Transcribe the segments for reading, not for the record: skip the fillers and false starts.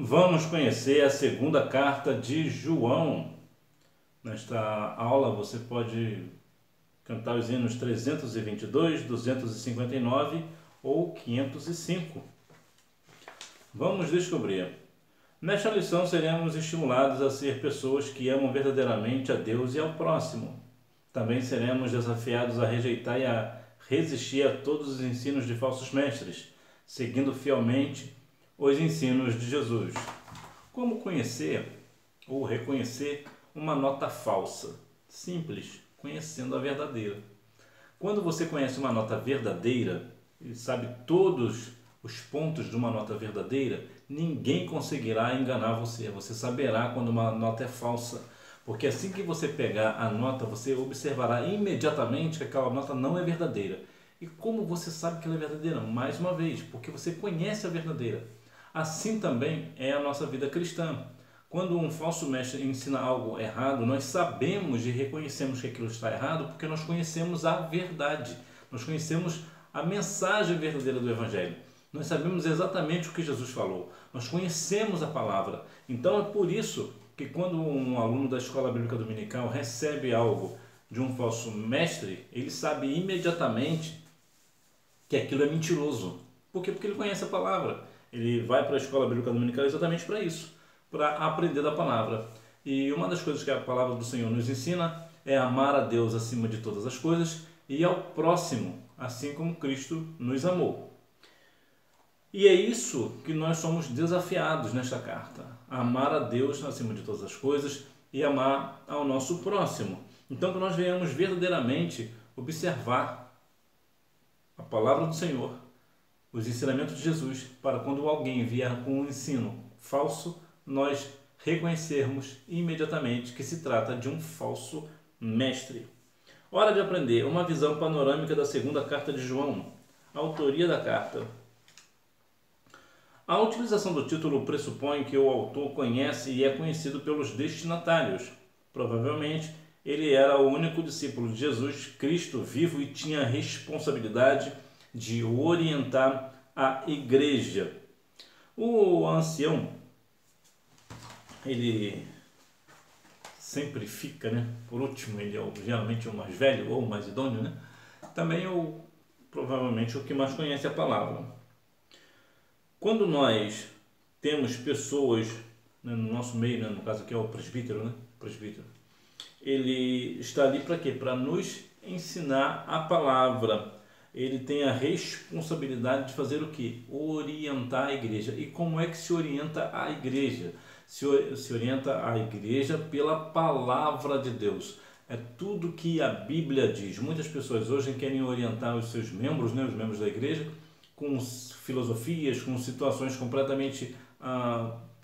Vamos conhecer a segunda carta de João. Nesta aula você pode cantar os hinos 322, 259 ou 505. Vamos descobrir. Nesta lição seremos estimulados a ser pessoas que amam verdadeiramente a Deus e ao próximo. Também seremos desafiados a rejeitar e a resistir a todos os ensinos de falsos mestres, seguindo fielmente os ensinos de Jesus. Como conhecer ou reconhecer uma nota falsa? Simples, conhecendo a verdadeira. Quando você conhece uma nota verdadeira e sabe todos os pontos de uma nota verdadeira, ninguém conseguirá enganar você. Você saberá quando uma nota é falsa, porque assim que você pegar a nota, você observará imediatamente que aquela nota não é verdadeira. E como você sabe que ela é verdadeira? Mais uma vez, porque você conhece a verdadeira. Assim também é a nossa vida cristã. Quando um falso mestre ensina algo errado, nós sabemos e reconhecemos que aquilo está errado porque nós conhecemos a verdade. Nós conhecemos a mensagem verdadeira do Evangelho. Nós sabemos exatamente o que Jesus falou. Nós conhecemos a palavra. Então é por isso que quando um aluno da escola bíblica dominical recebe algo de um falso mestre, ele sabe imediatamente que aquilo é mentiroso. Por quê? Porque ele conhece a palavra. Ele vai para a escola bíblica dominical exatamente para isso, para aprender da palavra. E uma das coisas que a palavra do Senhor nos ensina é amar a Deus acima de todas as coisas e ao próximo, assim como Cristo nos amou. E é isso que nós somos desafiados nesta carta, amar a Deus acima de todas as coisas e amar ao nosso próximo. Então que nós venhamos verdadeiramente observar a palavra do Senhor, os ensinamentos de Jesus, para quando alguém vier com um ensino falso, nós reconhecermos imediatamente que se trata de um falso mestre. Hora de aprender uma visão panorâmica da segunda carta de João. A autoria da carta. A utilização do título pressupõe que o autor conhece e é conhecido pelos destinatários. Provavelmente, ele era o único discípulo de Jesus Cristo vivo e tinha a responsabilidade de orientar a igreja. O ancião, ele sempre fica, por último, ele é geralmente o mais velho ou o mais idôneo, também provavelmente o que mais conhece a palavra. Quando nós temos pessoas no nosso meio, no caso aqui é o presbítero, ele está ali para quê? Para nos ensinar a palavra. Ele tem a responsabilidade de fazer o quê? Orientar a igreja. E como é que se orienta a igreja? Se orienta a igreja pela palavra de Deus. É tudo que a Bíblia diz. Muitas pessoas hoje querem orientar os seus membros, os membros da igreja, com filosofias, com situações completamente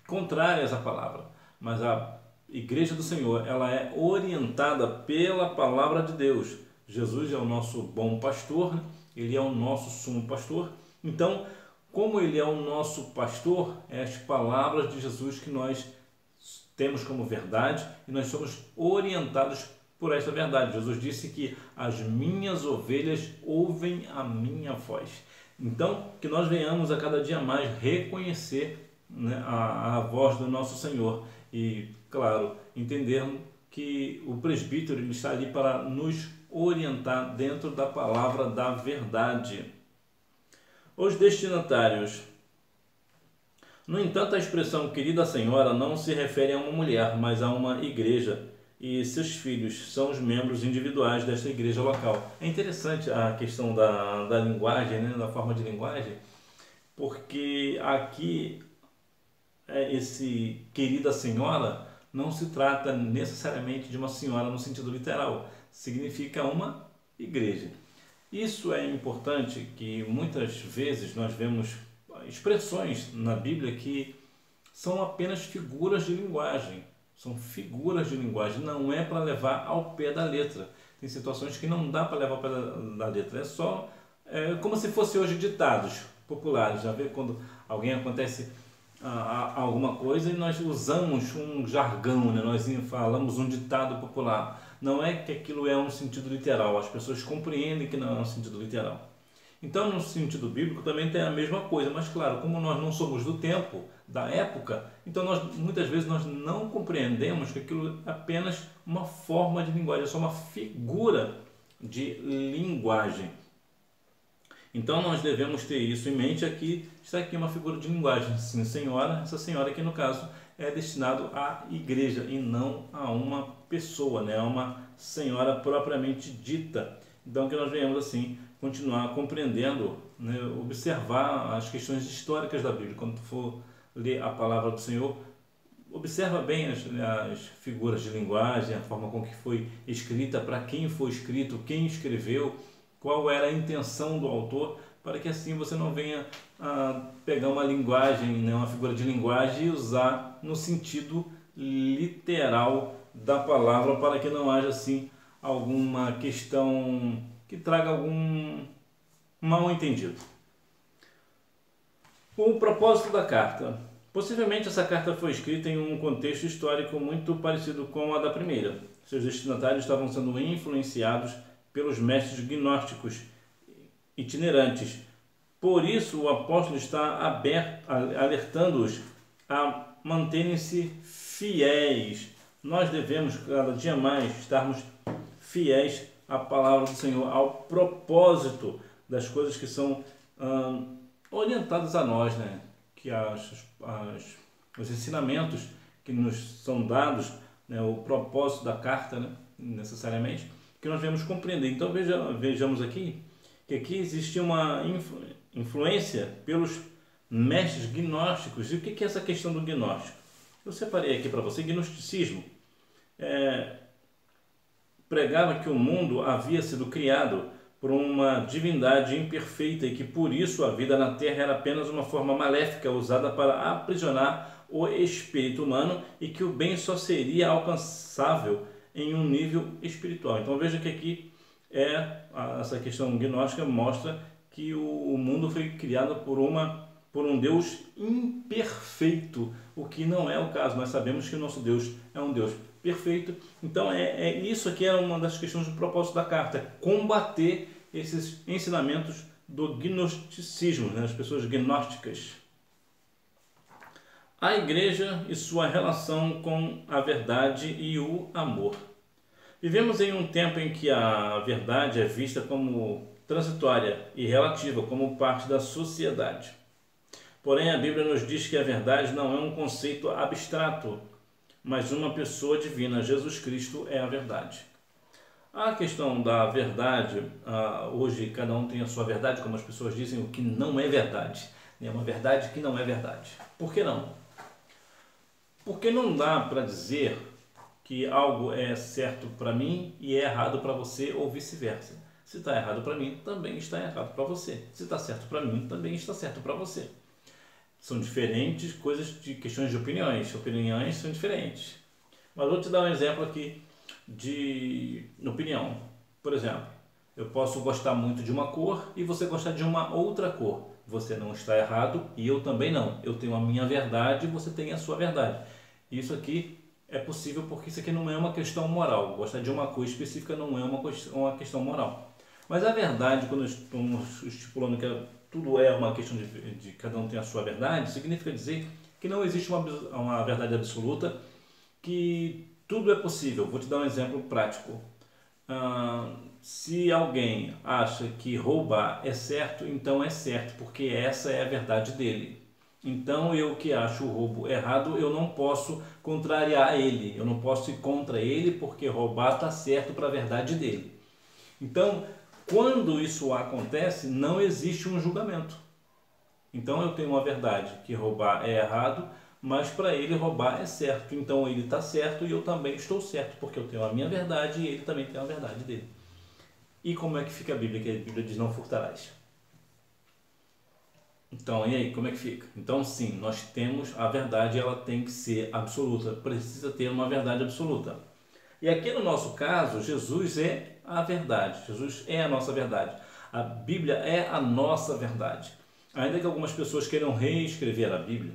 contrárias à palavra. Mas a igreja do Senhor, ela é orientada pela palavra de Deus. Jesus é o nosso bom pastor, ele é o nosso sumo pastor. Então, como ele é o nosso pastor, é as palavras de Jesus que nós temos como verdade e nós somos orientados por essa verdade. Jesus disse que as minhas ovelhas ouvem a minha voz. Então, que nós venhamos a cada dia mais reconhecer a voz do nosso Senhor e, claro, entendermos que o presbítero ele está ali para nos orientar dentro da palavra da verdade. Os destinatários. No entanto, a expressão querida senhora não se refere a uma mulher, mas a uma igreja, e seus filhos são os membros individuais desta igreja local. É interessante a questão da linguagem, da forma de linguagem, porque aqui esse querida senhora não se trata necessariamente de uma senhora no sentido literal, significa uma igreja. Isso é importante, que muitas vezes nós vemos expressões na Bíblia que são apenas figuras de linguagem. São figuras de linguagem, não é para levar ao pé da letra. Tem situações que não dá para levar ao pé da letra, é como se fosse hoje ditados populares. Já vê quando alguém acontece alguma coisa e nós usamos um jargão, nós falamos um ditado popular. Não é que aquilo é um sentido literal, as pessoas compreendem que não é um sentido literal. Então, no sentido bíblico, também tem a mesma coisa, mas claro, como nós não somos do tempo, da época, então muitas vezes nós não compreendemos que aquilo é apenas uma forma de linguagem, é só uma figura de linguagem. Então nós devemos ter isso em mente aqui, está aqui uma figura de linguagem, sim senhora, essa senhora aqui no caso é destinado à igreja e não a uma pessoa, né? A uma senhora propriamente dita. Então que nós venhamos assim continuar compreendendo, né? Observar as questões históricas da Bíblia. Quando for ler a palavra do Senhor, observa bem as figuras de linguagem, a forma com que foi escrita, para quem foi escrito, quem escreveu, qual era a intenção do autor, para que assim você não venha pegar uma linguagem, né, uma figura de linguagem e usar no sentido literal da palavra, para que não haja assim alguma questão que traga algum mal entendido. O propósito da carta. Possivelmente essa carta foi escrita em um contexto histórico muito parecido com a da primeira. Seus destinatários estavam sendo influenciados pelos mestres gnósticos itinerantes. Por isso, o apóstolo está alertando-os a manterem-se fiéis. Nós devemos, cada dia mais, estarmos fiéis à palavra do Senhor, ao propósito das coisas que são orientadas a nós, né? Que os ensinamentos que nos são dados, né? O propósito da carta, né? Necessariamente, que nós devemos compreender. Então vejamos aqui que aqui existia uma influência pelos mestres gnósticos. E o que é essa questão do gnóstico? Eu separei aqui para você. Gnosticismo pregava que o mundo havia sido criado por uma divindade imperfeita e que por isso a vida na Terra era apenas uma forma maléfica usada para aprisionar o espírito humano e que o bem só seria alcançável em um nível espiritual. Então veja que aqui essa questão gnóstica mostra que o mundo foi criado por um Deus imperfeito, o que não é o caso. Nós sabemos que o nosso Deus é um Deus perfeito. Então isso aqui é uma das questões do propósito da carta, combater esses ensinamentos do gnosticismo, né? As pessoas gnósticas. A igreja e sua relação com a verdade e o amor. Vivemos em um tempo em que a verdade é vista como transitória e relativa, como parte da sociedade. Porém, a Bíblia nos diz que a verdade não é um conceito abstrato, mas uma pessoa divina. Jesus Cristo é a verdade. A questão da verdade, hoje cada um tem a sua verdade, como as pessoas dizem, o que não é verdade. É uma verdade que não é verdade. Por que não? Porque não dá para dizer que algo é certo para mim e é errado para você ou vice-versa. Se está errado para mim, também está errado para você. Se está certo para mim, também está certo para você. São diferentes coisas de questões de opiniões. Opiniões são diferentes. Mas vou te dar um exemplo aqui de opinião. Por exemplo, eu posso gostar muito de uma cor e você gostar de uma outra cor. Você não está errado e eu também não. Eu tenho a minha verdade e você tem a sua verdade. Isso aqui é possível porque isso aqui não é uma questão moral. Gostar de uma cor específica não é uma questão moral. Mas a verdade, quando estamos estipulando que tudo é uma questão de cada um tem a sua verdade, significa dizer que não existe uma verdade absoluta, que tudo é possível. Vou te dar um exemplo prático. Se alguém acha que roubar é certo, então é certo, porque essa é a verdade dele. Então eu que acho o roubo errado, eu não posso contrariar ele, eu não posso ir contra ele, porque roubar está certo para a verdade dele. Então, quando isso acontece, não existe um julgamento. Então eu tenho uma verdade, que roubar é errado, mas para ele roubar é certo. Então ele está certo e eu também estou certo, porque eu tenho a minha verdade e ele também tem a verdade dele. E como é que fica a Bíblia? Que a Bíblia diz não furtarás. Então, e aí, como é que fica? Então sim, nós temos a verdade, ela tem que ser absoluta, precisa ter uma verdade absoluta. E aqui no nosso caso, Jesus é a verdade, Jesus é a nossa verdade. A Bíblia é a nossa verdade. Ainda que algumas pessoas queiram reescrever a Bíblia,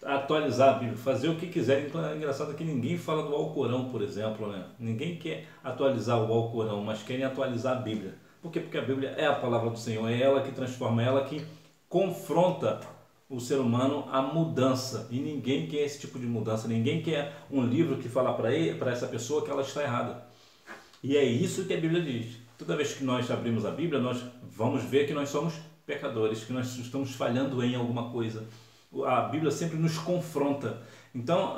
atualizar a Bíblia, fazer o que quiserem. Então é engraçado que ninguém fala do Alcorão, por exemplo, né? Ninguém quer atualizar o Alcorão, mas querem atualizar a Bíblia. Por quê? Porque a Bíblia é a palavra do Senhor, é ela que transforma, é ela que confronta o ser humano à mudança. E ninguém quer esse tipo de mudança, ninguém quer um livro que fala para essa pessoa que ela está errada. E é isso que a Bíblia diz. Toda vez que nós abrimos a Bíblia, nós vamos ver que nós somos pecadores, que nós estamos falhando em alguma coisa. A Bíblia sempre nos confronta. Então,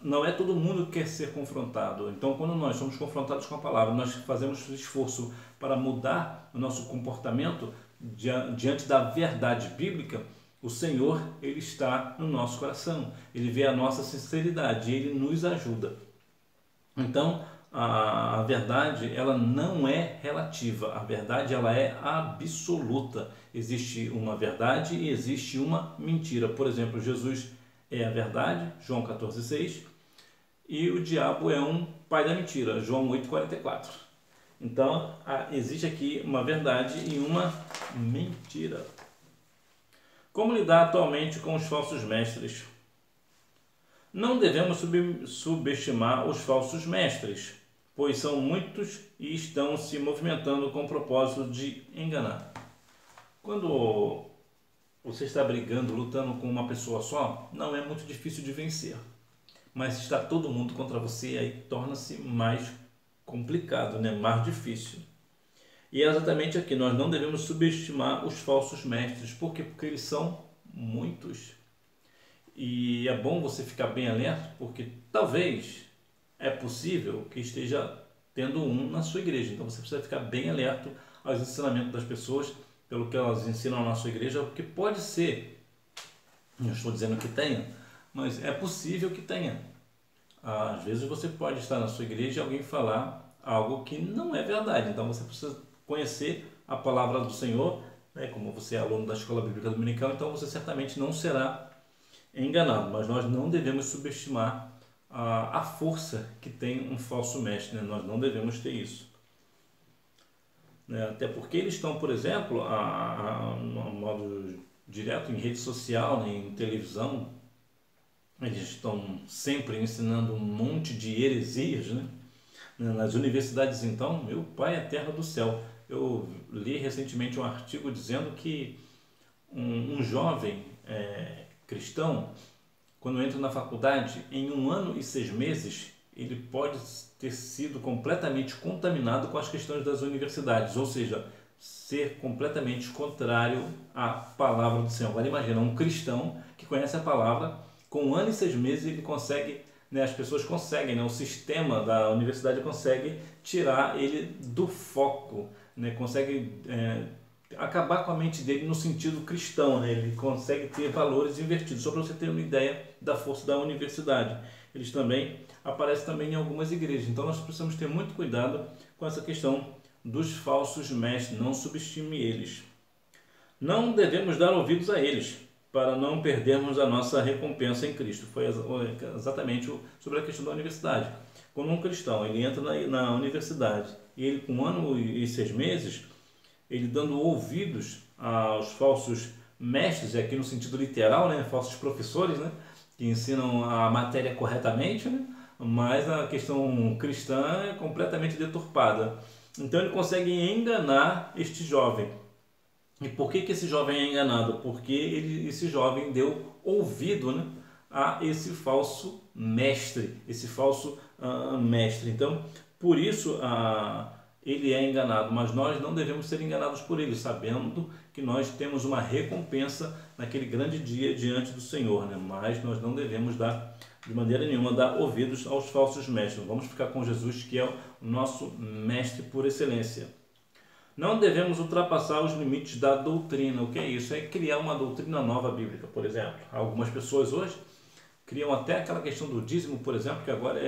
não é todo mundo que quer ser confrontado. Então, quando nós somos confrontados com a palavra, nós fazemos esforço para mudar o nosso comportamento diante da verdade bíblica, o Senhor, Ele está no nosso coração. Ele vê a nossa sinceridade, Ele nos ajuda. Então, a verdade, ela não é relativa, a verdade, ela é absoluta. Existe uma verdade e existe uma mentira. Por exemplo, Jesus é a verdade, João 14,6, e o diabo é um pai da mentira, João 8,44. Então, existe aqui uma verdade e uma mentira. Como lidar atualmente com os falsos mestres? Não devemos subestimar os falsos mestres, pois são muitos e estão se movimentando com o propósito de enganar. Quando você está brigando, lutando com uma pessoa só, não é muito difícil de vencer. Mas se está todo mundo contra você, aí torna-se mais complicado, né? Mais difícil. E é exatamente aqui, nós não devemos subestimar os falsos mestres. Por quê? Porque eles são muitos. E é bom você ficar bem alerta, porque talvez é possível que esteja tendo um na sua igreja. Então você precisa ficar bem alerta aos ensinamentos das pessoas, pelo que elas ensinam na sua igreja, porque pode ser, não estou dizendo que tenha, mas é possível que tenha. Às vezes você pode estar na sua igreja e alguém falar algo que não é verdade. Então você precisa conhecer a palavra do Senhor, né? Como você é aluno da Escola Bíblica Dominical, então você certamente não será enganado. Mas nós não devemos subestimar a força que tem um falso mestre, né? Nós não devemos ter isso. Até porque eles estão, por exemplo, no modo direto em rede social, né, em televisão, eles estão sempre ensinando um monte de heresias, né? Nas universidades, então, meu pai é terra do céu. Eu li recentemente um artigo dizendo que um jovem cristão, quando entra na faculdade, em 1 ano e 6 meses, ele pode ter sido completamente contaminado com as questões das universidades, ou seja, ser completamente contrário à palavra do Senhor. Agora imagina, um cristão que conhece a palavra, com 1 ano e 6 meses ele consegue, né, as pessoas conseguem, né, o sistema da universidade consegue tirar ele do foco, né, consegue acabar com a mente dele no sentido cristão, né, ele consegue ter valores invertidos. Só para você ter uma ideia da força da universidade. Eles também aparecem também em algumas igrejas. Então nós precisamos ter muito cuidado com essa questão dos falsos mestres, não subestime eles. Não devemos dar ouvidos a eles, para não perdermos a nossa recompensa em Cristo. Foi exatamente sobre a questão da universidade. Quando um cristão ele entra na universidade e ele com 1 ano e 6 meses, ele dando ouvidos aos falsos mestres, aqui no sentido literal, né, falsos professores, né, que ensinam a matéria corretamente, né, mas a questão cristã é completamente deturpada. Então ele consegue enganar este jovem. E por que esse jovem é enganado? Porque esse jovem deu ouvido, né, a esse falso mestre, esse falso mestre. Então, por isso ele é enganado, mas nós não devemos ser enganados por ele, sabendo que nós temos uma recompensa naquele grande dia diante do Senhor, né? Mas nós não devemos de maneira nenhuma dar ouvidos aos falsos mestres. Vamos ficar com Jesus, que é o nosso mestre por excelência. Não devemos ultrapassar os limites da doutrina. O que é isso? É criar uma doutrina nova bíblica, por exemplo. Algumas pessoas hoje criam até aquela questão do dízimo, por exemplo, que agora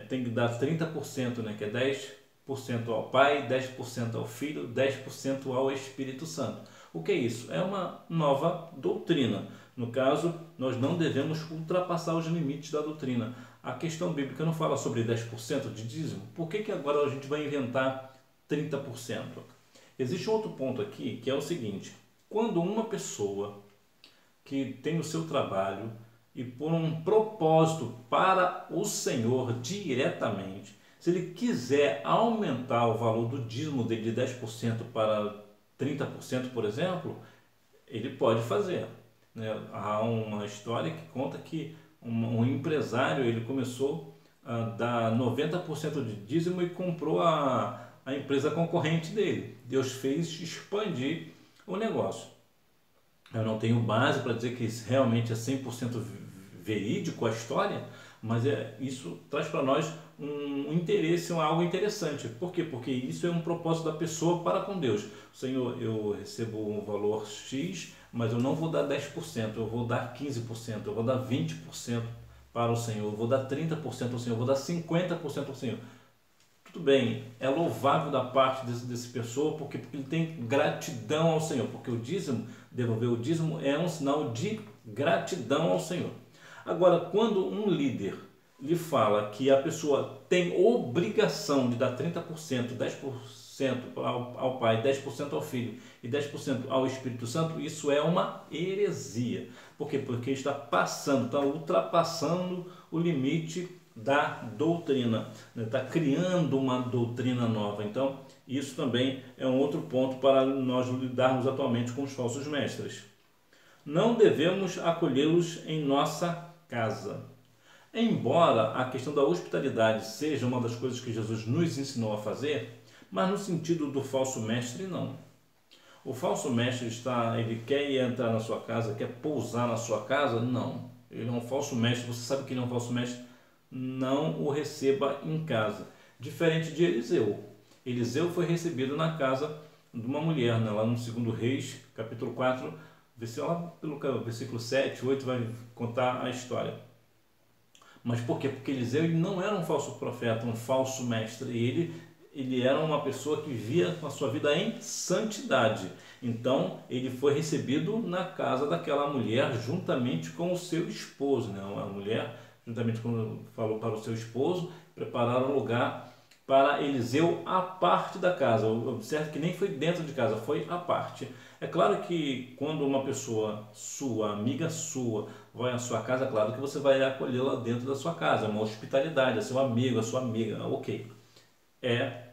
tem que dar 30%, né? Que é 10% ao Pai, 10% ao Filho, 10% ao Espírito Santo. O que é isso? É uma nova doutrina. No caso, nós não devemos ultrapassar os limites da doutrina. A questão bíblica não fala sobre 10% de dízimo. Por que agora a gente vai inventar 30%? Existe outro ponto aqui, que é o seguinte: quando uma pessoa que tem o seu trabalho e por um propósito para o Senhor diretamente, Se ele quiser aumentar o valor do dízimo dele de 10% para 30%, por exemplo, ele pode fazer, né? Há uma história que conta que um empresário, ele começou a dar 90% de dízimo e comprou a empresa concorrente dele. Deus fez expandir o negócio. Eu não tenho base para dizer que isso realmente é 100% verídico a história, mas isso traz para nós um interesse, algo interessante. Por quê? Porque isso é um propósito da pessoa para com Deus. Senhor, eu recebo um valor X, mas eu não vou dar 10%, eu vou dar 15%, eu vou dar 20% para o Senhor, eu vou dar 30% ao Senhor, eu vou dar 50% ao Senhor. Tudo bem, é louvável da parte desse pessoa, porque ele tem gratidão ao Senhor, porque o dízimo, devolver o dízimo é um sinal de gratidão ao Senhor. Agora, quando um líder lhe fala que a pessoa tem obrigação de dar 30%, 10% ao pai, 10% ao filho e 10% ao Espírito Santo, isso é uma heresia. Por quê? Porque está passando, está ultrapassando o limite da doutrina, né? Está criando uma doutrina nova. Então, isso também é um outro ponto para nós lidarmos atualmente com os falsos mestres. Não devemos acolhê-los em nossa casa. Embora a questão da hospitalidade seja uma das coisas que Jesus nos ensinou a fazer, mas no sentido do falso mestre, não. O falso mestre ele quer entrar na sua casa, quer pousar na sua casa? Não. Ele é um falso mestre, você sabe que ele é um falso mestre, não o receba em casa. Diferente de Eliseu. Eliseu foi recebido na casa de uma mulher, né? Lá no 2 Reis, capítulo 4, lá pelo versículo 7, 8, vai contar a história. Mas por quê? Porque Eliseu ele não era um falso profeta, um falso mestre. Ele era uma pessoa que vivia a sua vida em santidade. Então, ele foi recebido na casa daquela mulher juntamente com o seu esposo, né? A mulher, juntamente com falou para o seu esposo, prepararam um lugar para Eliseu à parte da casa. Observe que nem foi dentro de casa, foi à parte. É claro que quando uma pessoa sua, amiga sua, vai à sua casa, é claro que você vai acolhê-la dentro da sua casa, é uma hospitalidade, é seu amigo, a sua amiga, ok. É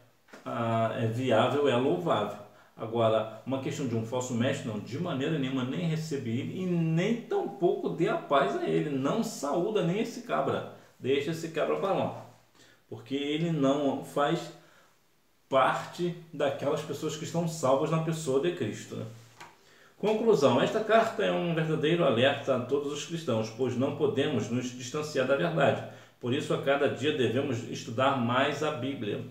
viável, é louvável. Agora, uma questão de um falso mestre, não, de maneira nenhuma, nem receber ele e nem tampouco dê a paz a ele, não saúda nem esse cabra, deixa esse cabra para lá, porque ele não faz parte daquelas pessoas que estão salvas na pessoa de Cristo, né? Conclusão, esta carta é um verdadeiro alerta a todos os cristãos, pois não podemos nos distanciar da verdade. Por isso, a cada dia devemos estudar mais a Bíblia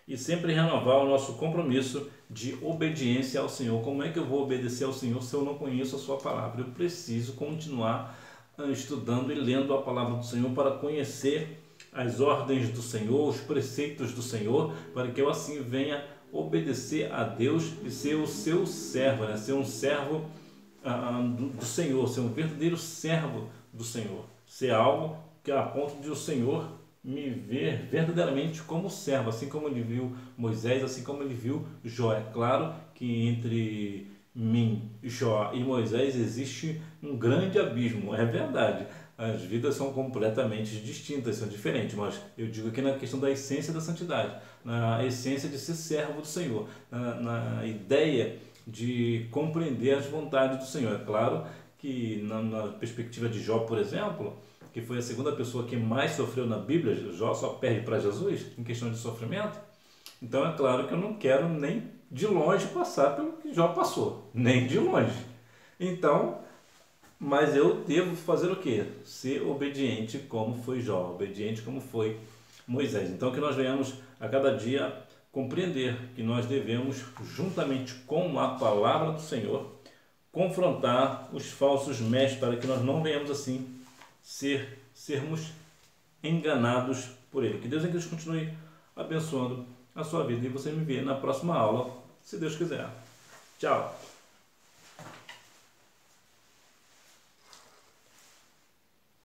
e sempre renovar o nosso compromisso de obediência ao Senhor. Como é que eu vou obedecer ao Senhor se eu não conheço a sua palavra? Eu preciso continuar estudando e lendo a palavra do Senhor para conhecer as ordens do Senhor, os preceitos do Senhor, para que eu assim venha obedecer a Deus e ser o seu servo, né? Ser um servo do Senhor, ser um verdadeiro servo do Senhor, ser algo que a ponto de o Senhor me ver verdadeiramente como servo, assim como ele viu Moisés, assim como ele viu Jó. É claro que entre mim, Jó e Moisés existe um grande abismo, é verdade. As vidas são completamente distintas, são diferentes, mas eu digo aqui na questão da essência da santidade, na essência de ser servo do Senhor, na ideia de compreender as vontades do Senhor. É claro que na perspectiva de Jó, por exemplo, que foi a segunda pessoa que mais sofreu na Bíblia, Jó só perde para Jesus em questão de sofrimento. Então é claro que eu não quero nem de longe passar pelo que Jó passou, nem de longe. Então, mas eu devo fazer o quê? Ser obediente como foi Jó, obediente como foi Moisés. Então que nós venhamos a cada dia compreender que nós devemos, juntamente com a palavra do Senhor, confrontar os falsos mestres para que nós não venhamos assim sermos enganados por ele. Que Deus em Cristo continue abençoando a sua vida e você me vê na próxima aula, se Deus quiser. Tchau!